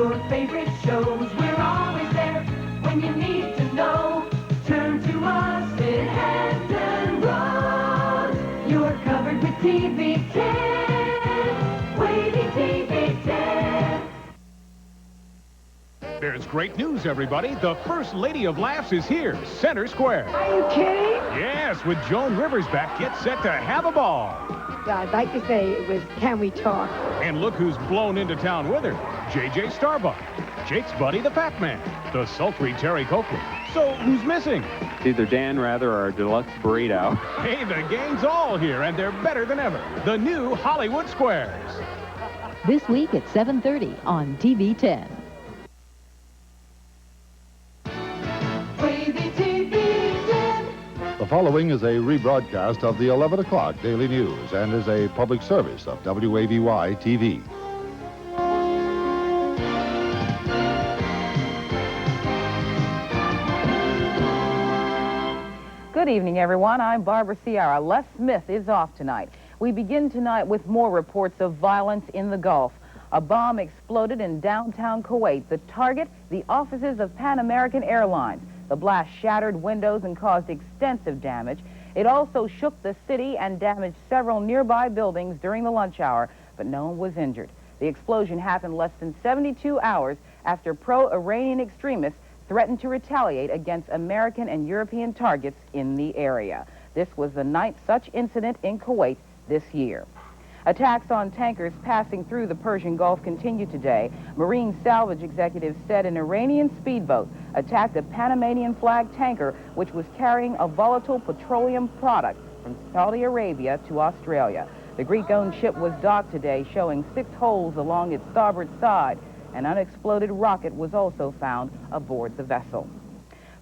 your favorite shows. We're always there when you need to know. Turn to us in Hampton Roads. You're covered with TV 10. WAVY-TV 10. There's great news, everybody. The First Lady of Laughs is here, center square. Are you kidding? Yes, with Joan Rivers back, get set to have a ball. I'd like to say it was Can We Talk? And look who's blown into town with her. J.J. Starbuck, Jake's buddy, the Fat Man, the sultry Terry Copeland. So who's missing? It's either Dan Rather or a deluxe burrito. Hey, the gang's all here, and they're better than ever. The new Hollywood Squares. This week at 7:30 on TV 10. WAVY-TV 10. The following is a rebroadcast of the 11 o'clock Daily News and is a public service of WAVY-TV. Good evening, everyone. I'm Barbara Ciara. Les Smith is off tonight. We begin tonight with more reports of violence in the Gulf. A bomb exploded in downtown Kuwait. The target, the offices of Pan American Airlines. The blast shattered windows and caused extensive damage. It also shook the city and damaged several nearby buildings during the lunch hour, but no one was injured. The explosion happened less than 72 hours after pro-Iranian extremists threatened to retaliate against American and European targets in the area. This was the 9th such incident in Kuwait this year. Attacks on tankers passing through the Persian Gulf continue today. Marine salvage executives said an Iranian speedboat attacked a Panamanian flag tanker which was carrying a volatile petroleum product from Saudi Arabia to Australia. The Greek-owned ship was docked today, showing 6 holes along its starboard side. An unexploded rocket was also found aboard the vessel.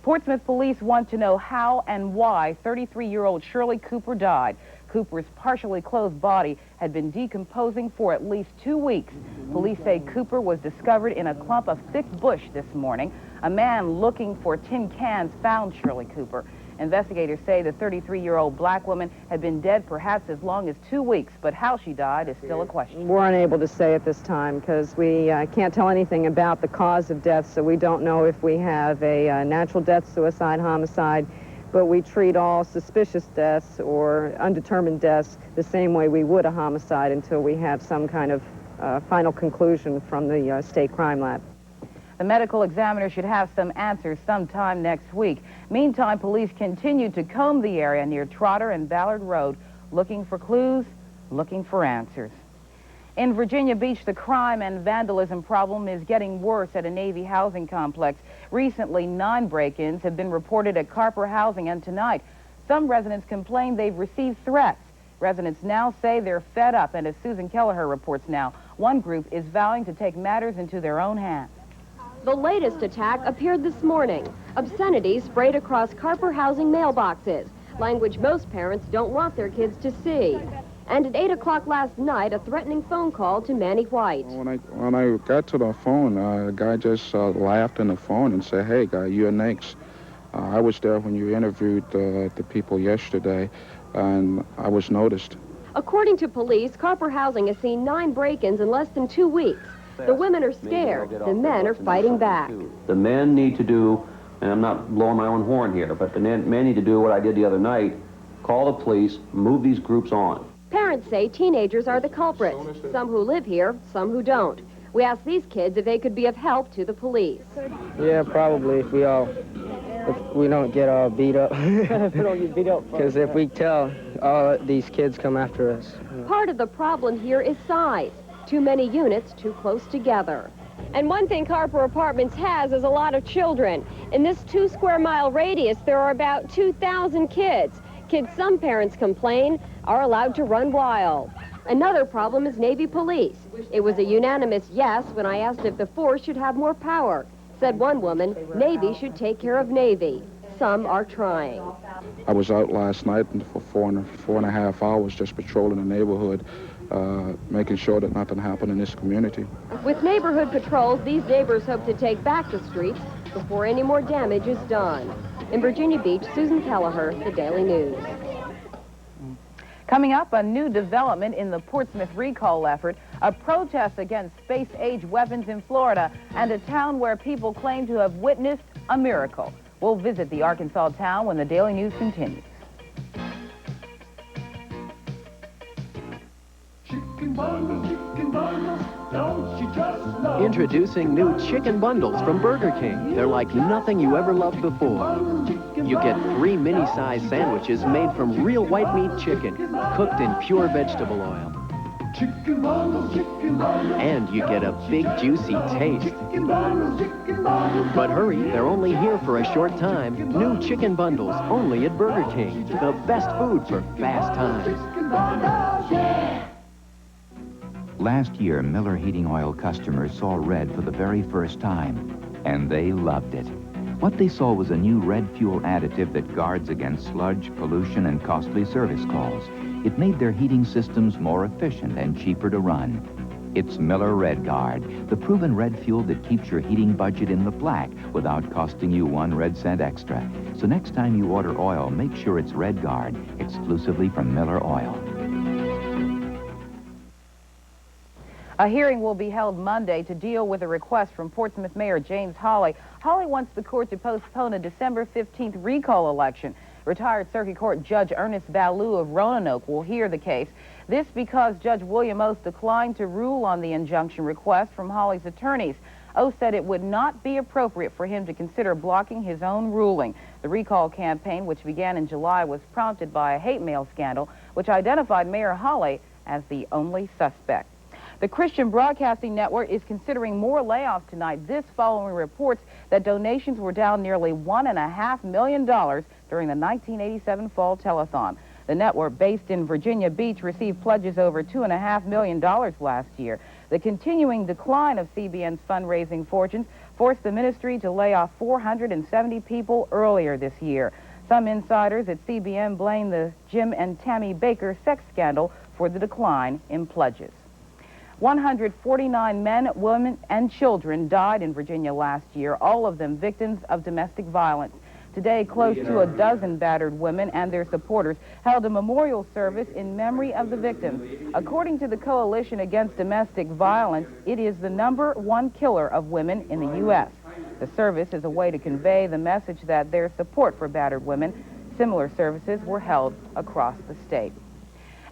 Portsmouth police want to know how and why 33-year-old Shirley Cooper died. Cooper's partially clothed body had been decomposing for at least 2 weeks. Police say Cooper was discovered in a clump of thick bush this morning. A man looking for tin cans found Shirley Cooper. Investigators say the 33-year-old black woman had been dead perhaps as long as 2 weeks, but how she died is still a question. We're unable to say at this time because we can't tell anything about the cause of death, so we don't know if we have a natural death, suicide, homicide, but we treat all suspicious deaths or undetermined deaths the same way we would a homicide until we have some kind of final conclusion from the state crime lab. The medical examiner should have some answers sometime next week. Meantime, police continue to comb the area near Trotter and Ballard Road, looking for clues, looking for answers. In Virginia Beach, the crime and vandalism problem is getting worse at a Navy housing complex. Recently, 9 break-ins have been reported at Carper Housing, and tonight, some residents complain they've received threats. Residents now say they're fed up, and as Susan Kelleher reports now, one group is vowing to take matters into their own hands. The latest attack appeared this morning. Obscenities sprayed across Carper Housing mailboxes, language most parents don't want their kids to see. And at 8 o'clock last night, a threatening phone call to Manny White. When I got to the phone, a guy just laughed on the phone and said, "Hey, guy, you're next." I was there when you interviewed the people yesterday, and I was noticed. According to police, Carper Housing has seen 9 break-ins in less than 2 weeks. The women are scared. The men are fighting back. The men need to do, and I'm not blowing my own horn here, but the men need to do what I did the other night, call the police, move these groups on. Parents say teenagers are the culprits, some who live here, some who don't. We asked these kids if they could be of help to the police. Yeah, probably if we don't get beat up. If we don't get beat up. Because if we tell, all these kids come after us. Part of the problem here is size. Too many units too close together. And one thing Carper Apartments has is a lot of children. In this 2-square-mile radius, there are about 2,000 kids. Kids some parents complain are allowed to run wild. Another problem is Navy police. It was a unanimous yes when I asked if the force should have more power. Said one woman, Navy should take care of Navy. Some are trying. I was out last night for four and a half hours just patrolling the neighborhood, making sure that nothing happened in this community. With neighborhood patrols, these neighbors hope to take back the streets before any more damage is done. In Virginia Beach, Susan Kelleher, The Daily News. Coming up, a new development in the Portsmouth recall effort, a protest against space-age weapons in Florida, and a town where people claim to have witnessed a miracle. We'll visit the Arkansas town when the Daily News continues. Chicken bundles, don't you just love? Introducing new chicken bundles from Burger King. They're like nothing you ever loved before. You get 3 mini-sized sandwiches made from real white meat chicken, cooked in pure vegetable oil. Chicken bundles, and you get a big, juicy taste. chicken bundles. But hurry, they're only here for a short time. New chicken bundles, only at Burger King. The best food for fast times. Chicken bundles, yeah. Last year, Miller Heating Oil customers saw red for the very first time, and they loved it. What they saw was a new red fuel additive that guards against sludge, pollution, and costly service calls. It made their heating systems more efficient and cheaper to run. It's Miller Red Guard, the proven red fuel that keeps your heating budget in the black without costing you 1 red cent extra. So next time you order oil, make sure it's Red Guard, exclusively from Miller Oil. A hearing will be held Monday to deal with a request from Portsmouth Mayor James Hawley. Hawley wants the court to postpone a December 15th recall election. Retired Circuit Court Judge Ernest Ballou of Roanoke will hear the case. This because Judge William Oates declined to rule on the injunction request from Hawley's attorneys. Oates said it would not be appropriate for him to consider blocking his own ruling. The recall campaign, which began in July, was prompted by a hate mail scandal, which identified Mayor Hawley as the only suspect. The Christian Broadcasting Network is considering more layoffs tonight. This following reports that donations were down nearly $1.5 million during the 1987 Fall Telethon. The network, based in Virginia Beach, received pledges over $2.5 million last year. The continuing decline of CBN's fundraising fortunes forced the ministry to lay off 470 people earlier this year. Some insiders at CBN blame the Jim and Tammy Baker sex scandal for the decline in pledges. 149 men, women, and children died in Virginia last year, all of them victims of domestic violence. Today, close to a dozen battered women and their supporters held a memorial service in memory of the victims. According to the Coalition Against Domestic Violence, it is the #1 killer of women in the U.S. The service is a way to convey the message that there's support for battered women. Similar services were held across the state.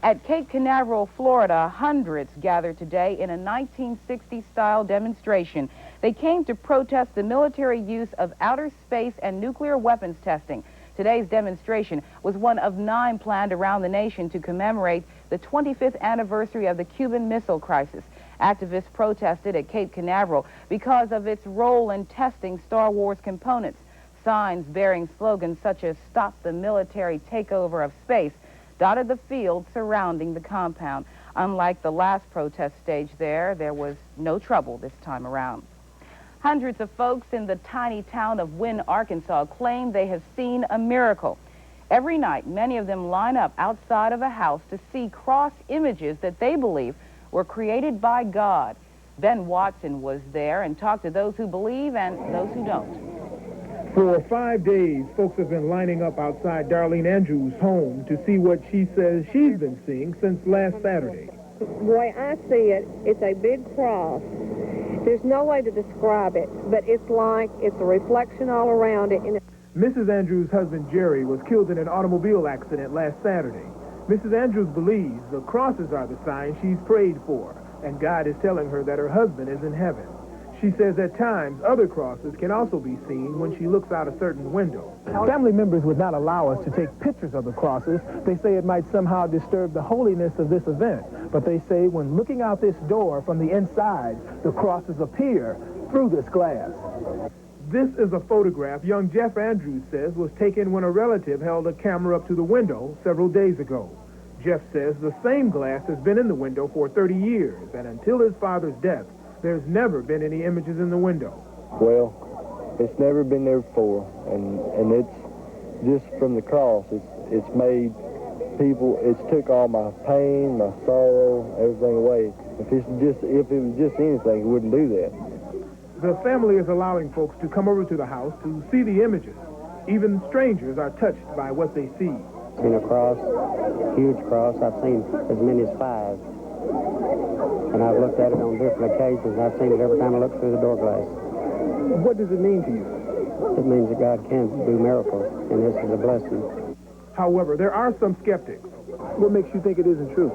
At Cape Canaveral, Florida, hundreds gathered today in a 1960s-style demonstration. They came to protest the military use of outer space and nuclear weapons testing. Today's demonstration was one of 9 planned around the nation to commemorate the 25th anniversary of the Cuban Missile Crisis. Activists protested at Cape Canaveral because of its role in testing Star Wars components. Signs bearing slogans such as "Stop the Military Takeover of Space" dotted the field surrounding the compound. Unlike the last protest stage there was no trouble this time around. Hundreds of folks in the tiny town of Wynne, Arkansas claim they have seen a miracle. Every night, many of them line up outside of a house to see cross images that they believe were created by God. Ben Watson was there and talked to those who believe and those who don't. For 5 days, folks have been lining up outside Darlene Andrews' home to see what she says she's been seeing since last Saturday. The way I see it, it's a big cross. There's no way to describe it, but it's like it's a reflection all around it. Mrs. Andrews' husband, Jerry, was killed in an automobile accident last Saturday. Mrs. Andrews believes the crosses are the sign she's prayed for, and God is telling her that her husband is in heaven. She says at times other crosses can also be seen when she looks out a certain window. Family members would not allow us to take pictures of the crosses. They say it might somehow disturb the holiness of this event. But they say when looking out this door from the inside, the crosses appear through this glass. This is a photograph young Jeff Andrews says was taken when a relative held a camera up to the window several days ago. Jeff says the same glass has been in the window for 30 years, and until his father's death, there's never been any images in the window. Well, it's never been there before, and it's just from the cross. It's made people. It's took all my pain, my sorrow, everything away. If it was just anything, it wouldn't do that. The family is allowing folks to come over to the house to see the images. Even strangers are touched by what they see. seen a cross, huge cross. I've seen as many as 5. And I've looked at it on different occasions. I've seen it every time I look through the door glass. What does it mean to you? It means that God can do miracles, and this is a blessing. However, there are some skeptics. What makes you think it isn't true?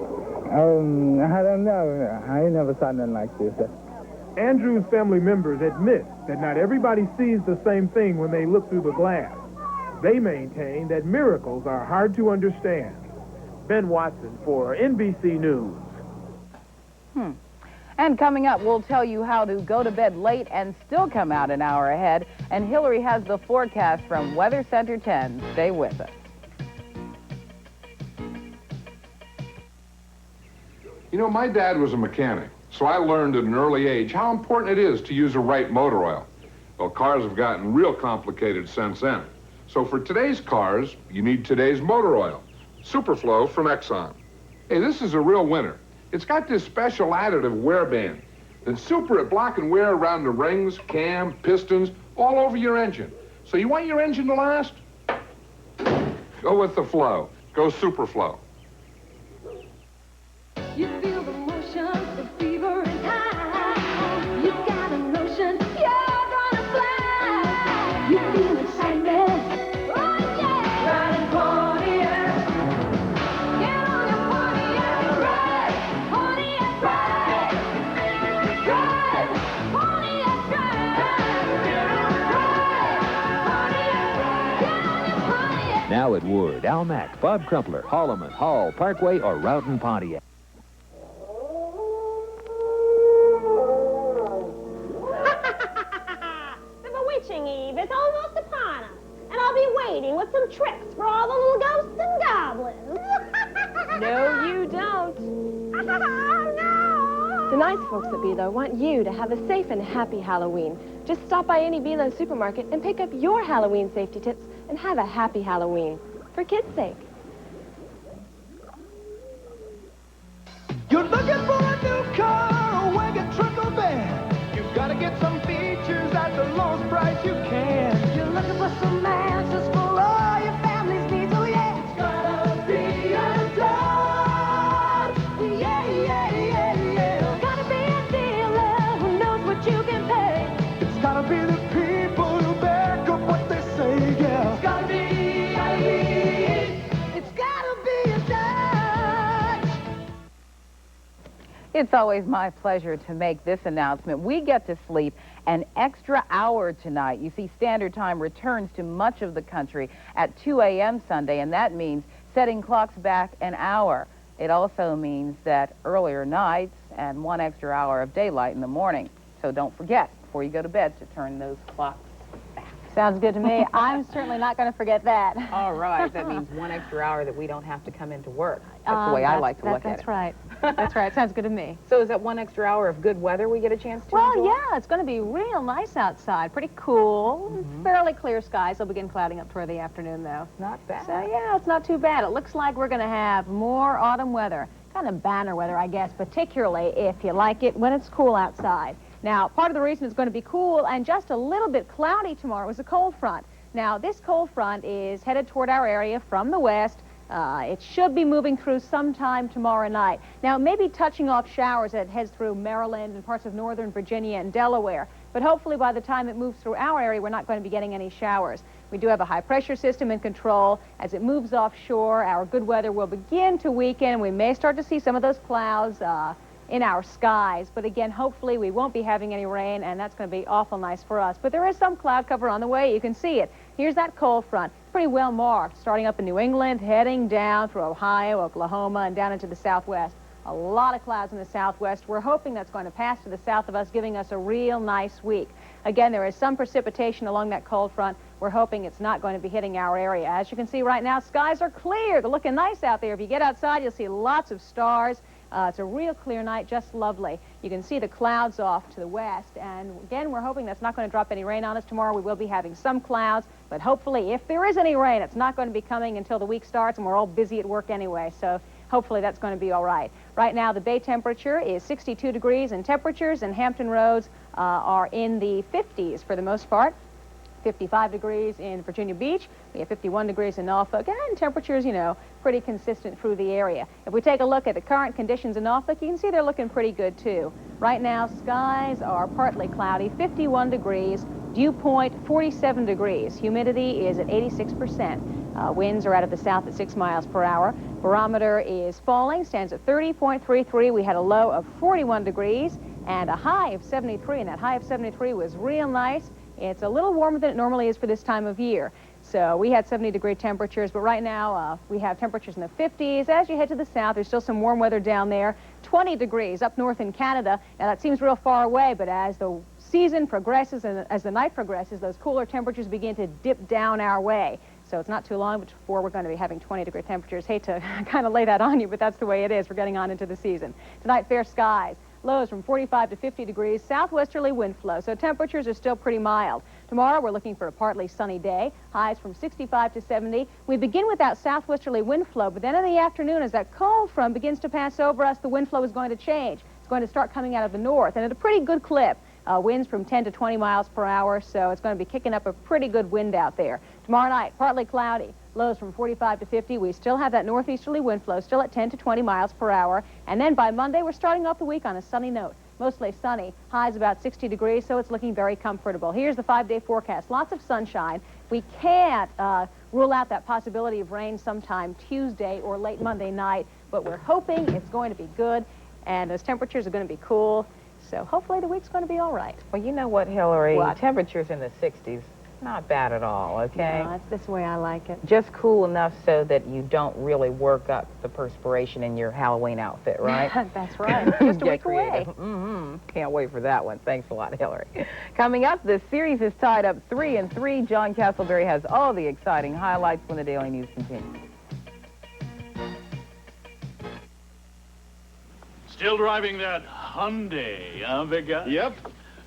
I don't know. I ain't never saw nothing like this. Andrew's family members admit that not everybody sees the same thing when they look through the glass. They maintain that miracles are hard to understand. Ben Watson for NBC News. And coming up, we'll tell you how to go to bed late and still come out an hour ahead. And Hillary has the forecast from Weather Center 10. Stay with us. You know, my dad was a mechanic, so I learned at an early age how important it is to use the right motor oil. Well, cars have gotten real complicated since then. So for today's cars, you need today's motor oil, Superflow from Exxon. Hey, this is a real winner. It's got this special additive wear band that's super at block and wear around the rings, cam, pistons, all over your engine. So you want your engine to last? Go with the flow. Go Superflow. You feel the motion, the fever is high. You got a notion, you're gonna fly. You feel excitement, oh yeah. Riding Pontiac, get on your Pontiac and ride. Pontiac ride, drive, Pontiac drive. Get on the ride, Pontiac ride. Get on your Pontiac. Now at Wood, Almac, Bob Crumpler, Holloman, Hall, Parkway, or Roughton Pontiac. Eve is almost upon us, and I'll be waiting with some tricks for all the little ghosts and goblins. No, you don't. No! The nice folks at Below want you to have a safe and happy Halloween. Just stop by any Below supermarket and pick up your Halloween safety tips and have a happy Halloween, for kids' sake. You're looking for a new car, a wagon, truck, or van. You've got to get some features at the lowest price you can. You're looking for some answers for all your family's needs. Oh yeah, it's gotta be a Dodge. Yeah, yeah, yeah, yeah. It's gotta be a dealer who knows what you can pay. It's gotta be the people who back up what they say. Yeah, it's gotta be. It's gotta be a Dodge. It's always my pleasure to make this announcement. We get to sleep an extra hour tonight. You see, Standard Time returns to much of the country at 2 a.m. Sunday, and that means setting clocks back an hour. It also means that earlier nights and 1 extra hour of daylight in the morning. So don't forget, before you go to bed, to turn those clocks back. Sounds good to me. I'm certainly not going to forget that. All right. That means 1 extra hour that we don't have to come into work. That's the way I like to look at it. That's right. That's right. Sounds good to me. So is that 1 extra hour of good weather we get a chance to Well, enjoy? yeah, it's going to be real nice outside. Pretty cool. Fairly clear skies. They'll begin clouding up toward the afternoon, though. Not bad. So, yeah, it's not too bad. It looks like we're going to have more autumn weather. Kind of banner weather, I guess, particularly if you like it when it's cool outside. Now, part of the reason it's going to be cool and just a little bit cloudy tomorrow is a cold front. Now, this cold front is headed toward our area from the west. It should be moving through sometime tomorrow night. Now, maybe touching off showers as it heads through Maryland and parts of northern Virginia and Delaware. But hopefully by the time it moves through our area, we're not going to be getting any showers. We do have a high-pressure system in control. As it moves offshore, our good weather will begin to weaken. We may start to see some of those clouds in our skies. But again, hopefully we won't be having any rain, and that's going to be awful nice for us. But there is some cloud cover on the way. You can see it. Here's that cold front. Pretty well marked, starting up in New England, heading down through Ohio, Oklahoma, and down into the southwest. A lot of clouds in the southwest. We're hoping that's going to pass to the south of us, giving us a real nice week. Again, there is some precipitation along that cold front. We're hoping it's not going to be hitting our area. As you can see right now, skies are clear. They're looking nice out there. If you get outside, you'll see lots of stars. It's a real clear night, just lovely. You can see the clouds off to the west, and again, we're hoping that's not going to drop any rain on us tomorrow. We will be having some clouds, but hopefully, if there is any rain, it's not going to be coming until the week starts, and we're all busy at work anyway, so hopefully that's going to be all right. Right now, the bay temperature is 62 degrees, and temperatures in Hampton Roads are in the 50s for the most part. 55 degrees in Virginia Beach. We have 51 degrees in Norfolk, and temperatures, you know, pretty consistent through the area. If we take a look at the current conditions in Norfolk, you can see they're looking pretty good, too. Right now, skies are partly cloudy, 51 degrees, dew point 47 degrees. Humidity is at 86%. Winds are out of the south at 6 miles per hour. Barometer is falling, stands at 30.33. We had a low of 41 degrees and a high of 73, and that high of 73 was real nice. It's a little warmer than it normally is for this time of year. So we had 70-degree temperatures, but right now we have temperatures in the 50s. As you head to the south, there's still some warm weather down there. 20 degrees up north in Canada. Now, that seems real far away, but as the season progresses and as the night progresses, those cooler temperatures begin to dip down our way. So it's not too long before we're going to be having 20-degree temperatures. Hate to kind of lay that on you, but that's the way it is. We're getting on into the season. Tonight, fair skies. Lows from 45 to 50 degrees, southwesterly wind flow, so temperatures are still pretty mild. Tomorrow, we're looking for a partly sunny day, highs from 65 to 70. We begin with that southwesterly wind flow, but then in the afternoon, as that cold front begins to pass over us, the wind flow is going to change. It's going to start coming out of the north, and at a pretty good clip. Winds from 10 to 20 miles per hour, so it's going to be kicking up a pretty good wind out there. Tomorrow night, partly cloudy, lows from 45 to 50. We still have that northeasterly wind flow, still at 10 to 20 miles per hour. And then by Monday, we're starting off the week on a sunny note. Mostly sunny, highs about 60 degrees, so it's looking very comfortable. Here's the 5-day forecast. Lots of sunshine. We can't rule out that possibility of rain sometime Tuesday or late Monday night, but we're hoping it's going to be good, and those temperatures are going to be cool. So hopefully the week's going to be all right. Well, you know what, Hillary? What? Temperatures in the 60s, not bad at all, okay? No, that's the way I like it. Just cool enough so that you don't really work up the perspiration in your Halloween outfit, right? That's right. Just a week away. Can't wait for that one. Thanks a lot, Hillary. Coming up, the series is tied up 3-3. John Castleberry has all the exciting highlights when the Daily News continues. Still driving that Hyundai, huh, big guy? Yep.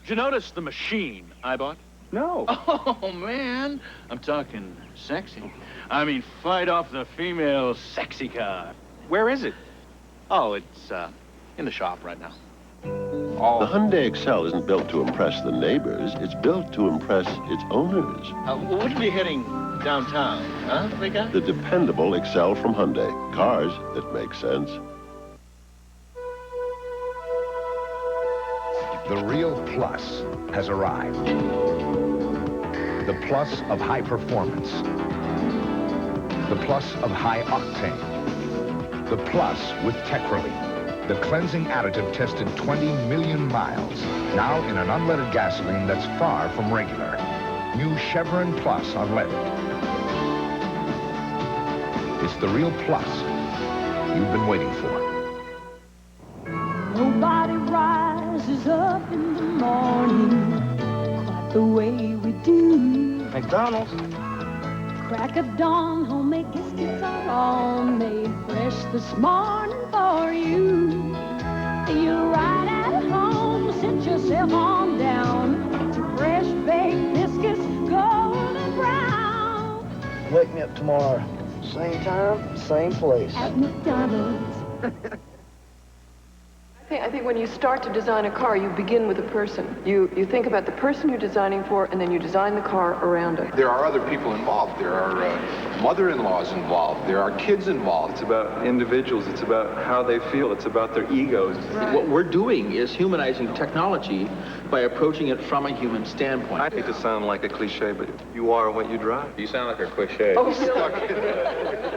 Did you notice the machine I bought? No. Oh, man. I'm talking sexy. I mean, fight off the female sexy car. Where is it? Oh, it's in the shop right now. The Hyundai Excel isn't built to impress the neighbors. It's built to impress its owners. We'll be heading downtown, huh, big guy? The dependable Excel from Hyundai. Cars that make sense. The real plus has arrived. The plus of high performance. The plus of high octane. The plus with Tech Relief, the cleansing additive tested 20 million miles, now in an unleaded gasoline that's far from regular. New Chevron Plus Unleaded. It's the real plus you've been waiting for. Nobody rises up in the morning quite the way we do. McDonald's. Crack of dawn, homemade biscuits are all made fresh this morning for you. You're right at home, sit yourself on down to fresh baked biscuits, golden brown. Wake me up tomorrow, same time, same place. At McDonald's. I think when you start to design a car, you begin with a person. You think about the person you're designing for, and then you design the car around it. There are other people involved. There are mother-in-laws involved. There are kids involved. It's about individuals. It's about how they feel. It's about their egos. Right. What we're doing is humanizing technology by approaching it from a human standpoint. I hate to sound like a cliche, but you are what you drive. You sound like a cliche. Oh,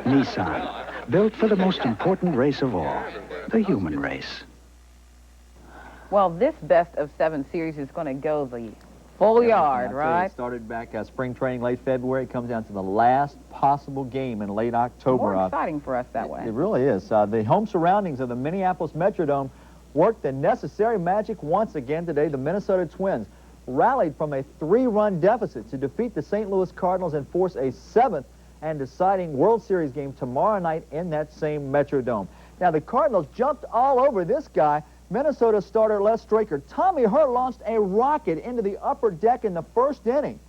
Nissan, built for the most important race of all, the human race. Well, this best of 7 series is going to go the full yard, right? It started back spring training late February. It comes down to the last possible game in late October. More exciting for us that way. It really is. The home surroundings of the Minneapolis Metrodome worked the necessary magic once again today. The Minnesota Twins rallied from a 3-run deficit to defeat the St. Louis Cardinals and force a 7th and deciding World Series game tomorrow night in that same Metrodome. Now, the Cardinals jumped all over this guy, Minnesota starter Les Straker. Tommy Hurt launched a rocket into the upper deck in the first inning.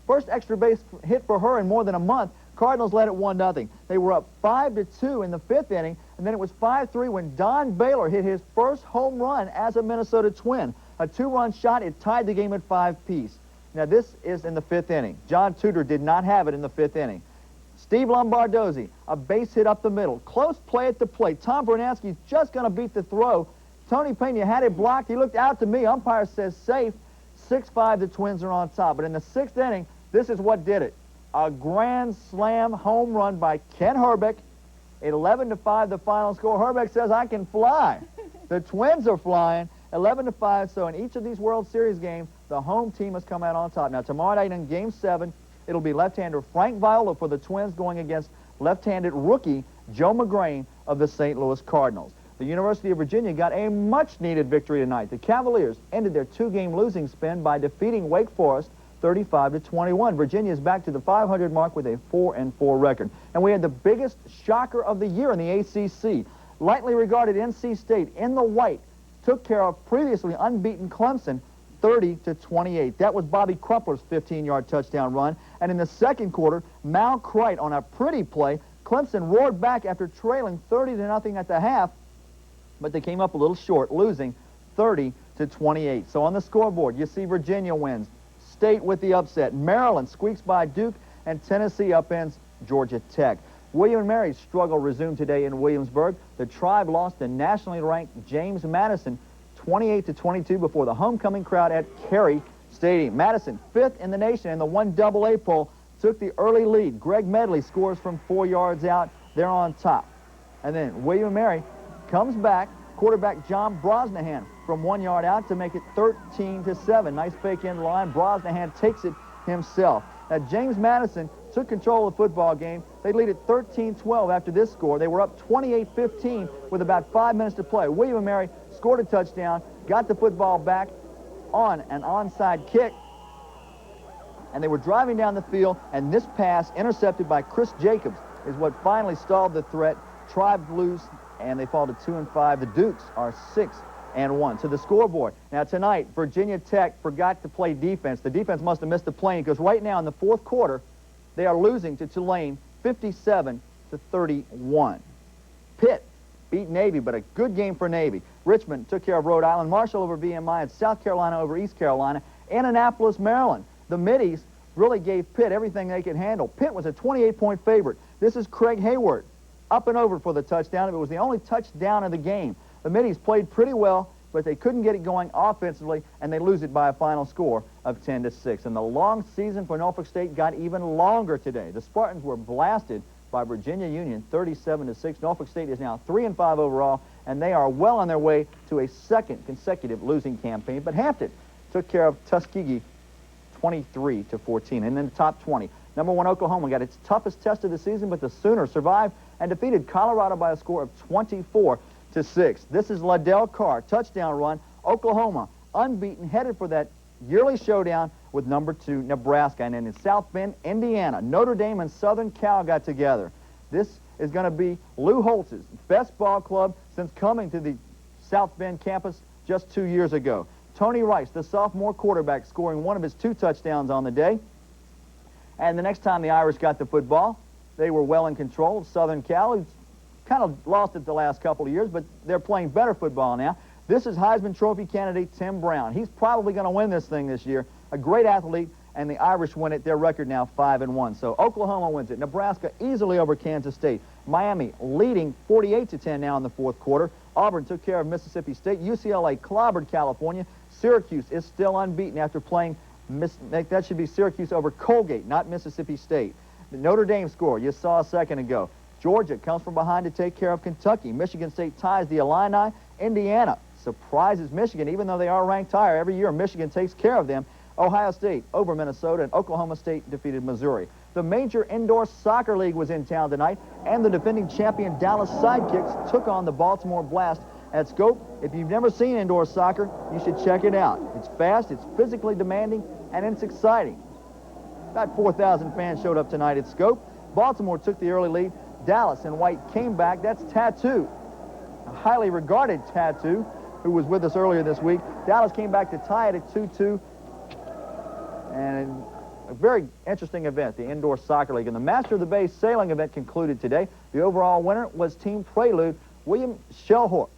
First extra base hit for her in more than a month. Cardinals led it 1-0. They were up 5-2 in the 5th inning, and then it was 5-3 when Don Baylor hit his first home run as a Minnesota Twin. A 2-run shot, it tied the game at 5 apiece. Now, this is in the 5th inning. John Tudor did not have it in the 5th inning. Steve Lombardozzi, a base hit up the middle. Close play at the plate. Tom Bernanski's just going to beat the throw. Tony Pena had it blocked. He looked out to me. Umpire says safe. 6-5, the Twins are on top. But in the 6th inning, this is what did it. A grand slam home run by Ken Herbeck. 11-5, the final score. Herbeck says, I can fly. The Twins are flying. 11-5, so in each of these World Series games, the home team has come out on top. Now, tomorrow night in Game 7, it'll be left-hander Frank Viola for the Twins going against left-handed rookie Joe McGrain of the St. Louis Cardinals. The University of Virginia got a much-needed victory tonight. The Cavaliers ended their 2-game losing spin by defeating Wake Forest 35-21. Virginia is back to the 500 mark with a 4-4 record. And we had the biggest shocker of the year in the ACC. Lightly regarded NC State in the white took care of previously unbeaten Clemson 30-28. That was Bobby Crumpler's 15-yard touchdown run. And in the second quarter, Mal Crite on a pretty play. Clemson roared back after trailing 30-0 at the half, but they came up a little short, losing 30-28. So on the scoreboard, you see Virginia wins. State with the upset. Maryland squeaks by Duke, and Tennessee upends Georgia Tech. William & Mary's struggle resumed today in Williamsburg. The Tribe lost to nationally ranked James Madison 28-22 before the homecoming crowd at Cary Stadium. Madison, 5th in the nation in the 1AA poll, took the early lead. Greg Medley scores from 4 yards out. They're on top. And then William & Mary comes back. Quarterback John Brosnahan from 1 yard out to make it 13-7. Nice fake end line. Brosnahan takes it himself. Now, James Madison took control of the football game. They lead at 13-12 after this score. They were up 28-15 with about 5 minutes to play. William & Mary scored a touchdown, got the football back on an onside kick, and they were driving down the field, and this pass, intercepted by Chris Jacobs, is what finally stalled the threat. Tribe lose, and they fall to 2-5. The Dukes are 6-1. To the scoreboard. Now tonight, Virginia Tech forgot to play defense. The defense must have missed the plane because right now in the 4th quarter, they are losing to Tulane 57-31. Pitt beat Navy, but a good game for Navy. Richmond took care of Rhode Island. Marshall over VMI, and South Carolina over East Carolina. And Annapolis, Maryland. The Middies really gave Pitt everything they could handle. Pitt was a 28-point favorite. This is Craig Hayward up and over for the touchdown. It was the only touchdown of the game. The Middies played pretty well, but they couldn't get it going offensively, and they lose it by a final score of 10-6. And the long season for Norfolk State got even longer today. The Spartans were blasted by Virginia Union 37-6. Norfolk State is now 3-5 overall, and they are well on their way to a 2nd consecutive losing campaign. But Hampton took care of Tuskegee 23-14. And then the top 20. Number 1 Oklahoma got its toughest test of the season, but the Sooners survived and defeated Colorado by a score of 24-6. This is Liddell Carr, touchdown run. Oklahoma unbeaten, headed for that yearly showdown with number 2 Nebraska. And then in South Bend, Indiana, Notre Dame and Southern Cal got together. This is going to be Lou Holtz's best ball club since coming to the South Bend campus just 2 years ago. Tony Rice, the sophomore quarterback, scoring one of his 2 touchdowns on the day. And the next time the Irish got the football, they were well in control of Southern Cal, who's kind of lost it the last couple of years, but they're playing better football now. This is Heisman Trophy candidate Tim Brown. He's probably going to win this thing this year. A great athlete, and the Irish win it. Their record now 5-1. So Oklahoma wins it. Nebraska easily over Kansas State. Miami leading 48-10 now in the 4th quarter. Auburn took care of Mississippi State. UCLA clobbered California. Syracuse is still unbeaten after playing. That should be Syracuse over Colgate, not Mississippi State. The Notre Dame score you saw a second ago. Georgia comes from behind to take care of Kentucky. Michigan State ties the Illini. Indiana surprises Michigan, even though they are ranked higher. Every year, Michigan takes care of them. Ohio State over Minnesota, and Oklahoma State defeated Missouri. The major indoor soccer league was in town tonight, and the defending champion Dallas Sidekicks took on the Baltimore Blast at Scope. If you've never seen indoor soccer, you should check it out. It's fast, it's physically demanding, and it's exciting. About 4,000 fans showed up tonight at Scope. Baltimore took the early lead. Dallas in white came back. That's Tattoo, a highly regarded Tattoo, who was with us earlier this week. Dallas came back to tie it at 2-2. And a very interesting event, the Indoor Soccer League. And the Master of the Bay sailing event concluded today. The overall winner was Team Prelude. William Shellhorse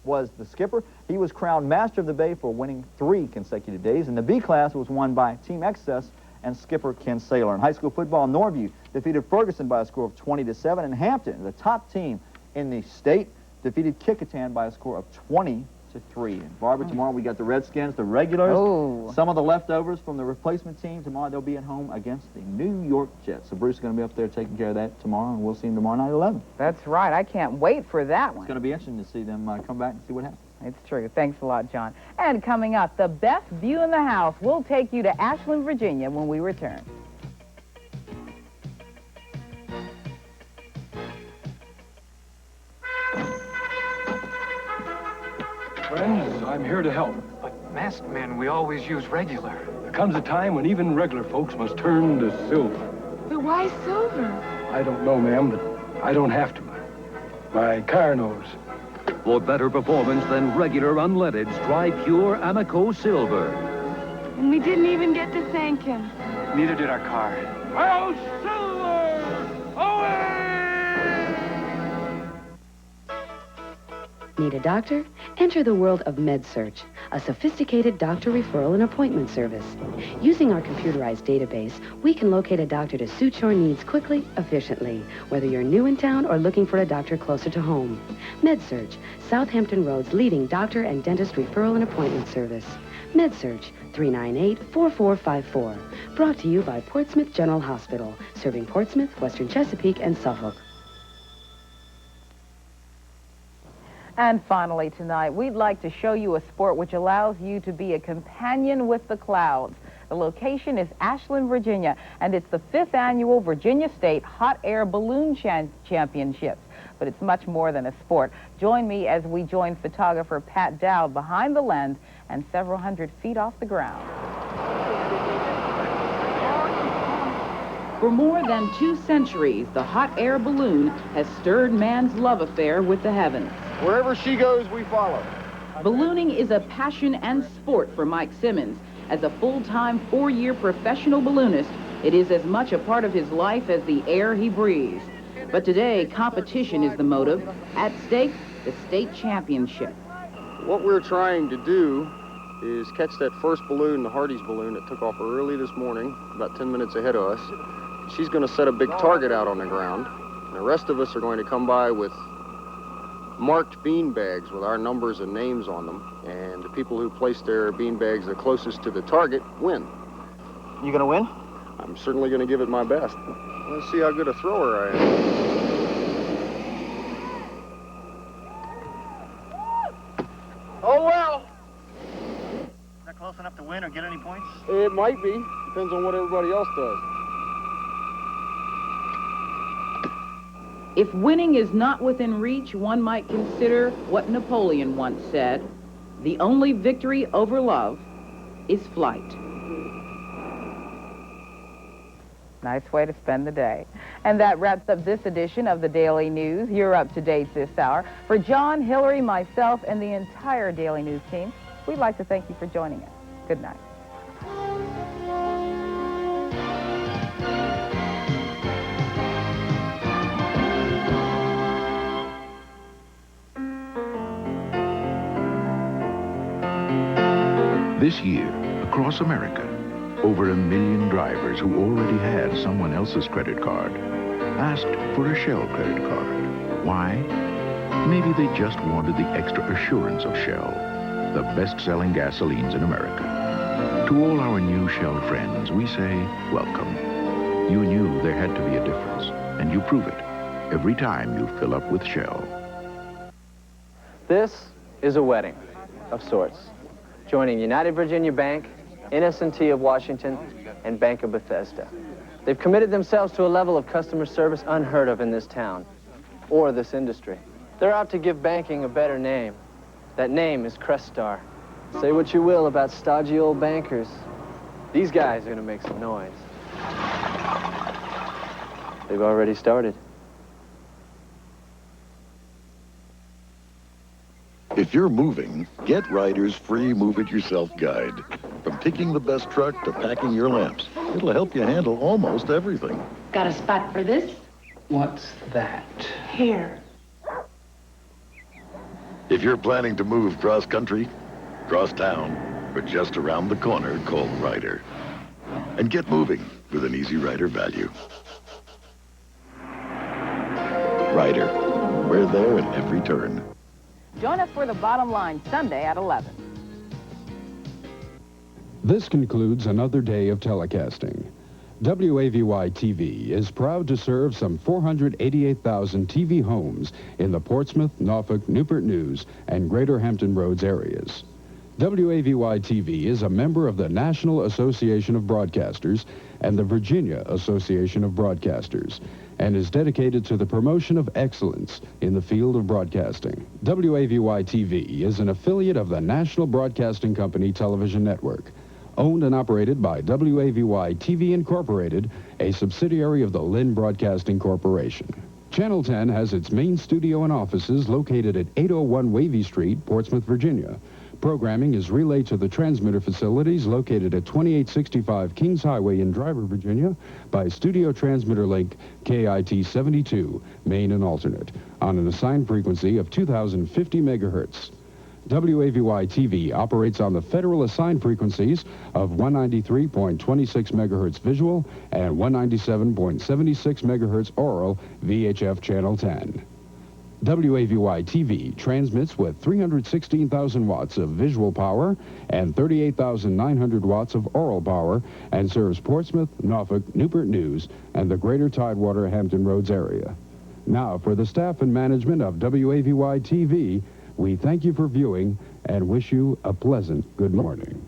was the skipper. He was crowned Master of the Bay for winning 3 consecutive days, and the B class was won by Team Excess and skipper Ken Saylor. In high school football, Norview defeated Ferguson by a score of 20-7, and Hampton, the top team in the state, defeated Kickingham by a score of 20-3. And Barbara, tomorrow we got the Redskins, the regulars, some of the leftovers from the replacement team. Tomorrow they'll be at home against the New York Jets. So Bruce is going to be up there taking care of that tomorrow, and we'll see him tomorrow night at 11. That's right. I can't wait for that one. It's going to be interesting to see them come back and see what happens. It's true. Thanks a lot, John. And coming up, the best view in the house. We'll take you to Ashland, Virginia when we return. Friends, I'm here to help. But masked men, we always use regular. There comes a time when even regular folks must turn to silver. But why silver? I don't know, ma'am, but I don't have to. My car knows. For better performance than regular unleadeds, try pure Amoco Silver. And we didn't even get to thank him. Neither did our car. Well, silver! Away! Need a doctor? Enter the world of MedSearch, a sophisticated doctor referral and appointment service. Using our computerized database, we can locate a doctor to suit your needs quickly, efficiently, whether you're new in town or looking for a doctor closer to home. MedSearch, Southampton Road's leading doctor and dentist referral and appointment service. MedSearch, 398-4454. Brought to you by Portsmouth General Hospital, serving Portsmouth, Western Chesapeake, and Suffolk. And finally tonight, we'd like to show you a sport which allows you to be a companion with the clouds. The location is Ashland, Virginia, and it's the 5th annual Virginia State Hot Air Balloon Championships. But it's much more than a sport. Join me as we join photographer Pat Dowd behind the lens and several hundred feet off the ground. For more than 2 centuries, the hot air balloon has stirred man's love affair with the heavens. Wherever she goes, we follow. Ballooning is a passion and sport for Mike Simmons. As a full-time 4-year professional balloonist, it is as much a part of his life as the air he breathes. But today, competition is the motive. At stake, the state championship. What we're trying to do is catch that first balloon, the Hardy's balloon, that took off early this morning, about 10 minutes ahead of us. She's going to set a big target out on the ground. And the rest of us are going to come by with marked bean bags with our numbers and names on them. And the people who place their bean bags the closest to the target win. You going to win? I'm certainly going to give it my best. Let's see how good a thrower I am. Oh, well. Is that close enough to win or get any points? It might be. Depends on what everybody else does. If winning is not within reach, one might consider what Napoleon once said, the only victory over love is flight. Nice way to spend the day. And that wraps up this edition of the Daily News. You're up to date this hour. For John, Hillary, myself, and the entire Daily News team, we'd like to thank you for joining us. Good night. This year, across America, over 1 million drivers who already had someone else's credit card asked for a Shell credit card. Why? Maybe they just wanted the extra assurance of Shell, the best-selling gasolines in America. To all our new Shell friends, we say, welcome. You knew there had to be a difference, and you prove it every time you fill up with Shell. This is a wedding of sorts, joining United Virginia Bank, NS&T of Washington, and Bank of Bethesda. They've committed themselves to a level of customer service unheard of in this town, or this industry. They're out to give banking a better name. That name is Crestar. Say what you will about stodgy old bankers. These guys are gonna make some noise. They've already started. If you're moving, get Ryder's free Move It Yourself guide. From picking the best truck to packing your lamps, it'll help you handle almost everything. Got a spot for this? What's that? Hair. If you're planning to move cross-country, cross-town, or just around the corner, call Ryder. And get moving with an Easy Rider value. Ryder, we're there at every turn. Join us for The Bottom Line Sunday at 11. This concludes another day of telecasting. WAVY-TV is proud to serve some 488,000 TV homes in the Portsmouth, Norfolk, Newport News, and Greater Hampton Roads areas. WAVY-TV is a member of the National Association of Broadcasters and the Virginia Association of Broadcasters, and is dedicated to the promotion of excellence in the field of broadcasting. WAVY-TV is an affiliate of the National Broadcasting Company Television Network, owned and operated by WAVY-TV Incorporated, a subsidiary of the Lynn Broadcasting Corporation. Channel 10 has its main studio and offices located at 801 Wavy Street, Portsmouth, Virginia. Programming is relayed to the transmitter facilities located at 2865 Kings Highway in Driver, Virginia, by Studio Transmitter Link KIT 72, main and alternate, on an assigned frequency of 2050 megahertz. WAVY-TV operates on the federal assigned frequencies of 193.26 megahertz visual and 197.76 megahertz oral VHF Channel 10. WAVY-TV transmits with 316,000 watts of visual power and 38,900 watts of oral power and serves Portsmouth, Norfolk, Newport News, and the Greater Tidewater Hampton Roads area. Now, for the staff and management of WAVY-TV, we thank you for viewing and wish you a pleasant good morning.